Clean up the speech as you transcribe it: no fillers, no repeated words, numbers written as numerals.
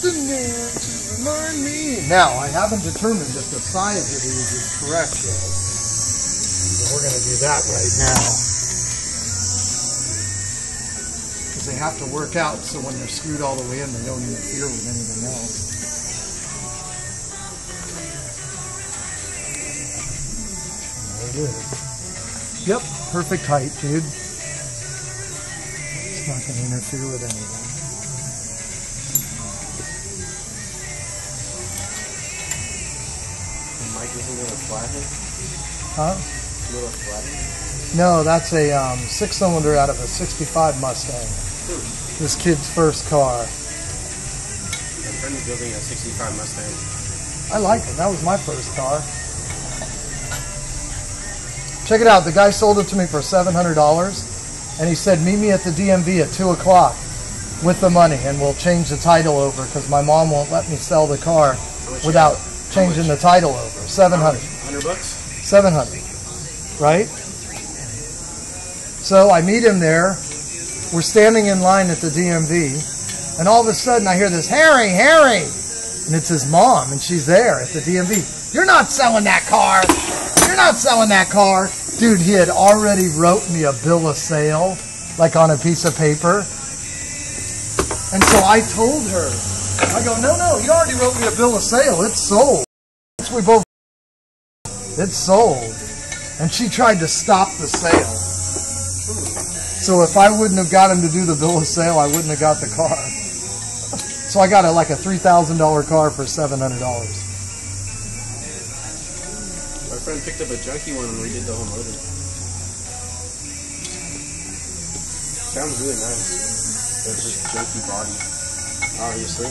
Remind me. Now, I haven't determined if the size of these is correct yet. So we're going to do that right now. Because they have to work out so when they're screwed all the way in, they don't interfere with anything else. There it is. Yep, perfect height, dude. It's not going to interfere with anything. Isn't it a flathead? Huh? Little flathead? No, that's a 6-cylinder out of a 65 Mustang. This kid's first car. My friend is building a 65 Mustang. I like it. That was my first car. Check it out. The guy sold it to me for $700, and he said, meet me at the DMV at 2 o'clock with the money, and we'll change the title over because my mom won't let me sell the car without changing the title over. 700. 100 bucks? 700. Right? So I meet him there. We're standing in line at the DMV, and all of a sudden I hear this, Harry, Harry! And it's his mom, and she's there at the DMV. You're not selling that car! You're not selling that car! Dude, he had already wrote me a bill of sale, like on a piece of paper. And so I told her, I go, no, he already wrote me a bill of sale. It's sold. We both, it's sold. And she tried to stop the sale. So if I wouldn't have got him to do the bill of sale, I wouldn't have got the car. So I got like a $3,000 car for $700. My friend picked up a junky one and redid the whole motor. Sounds really nice. It's just junky body, obviously.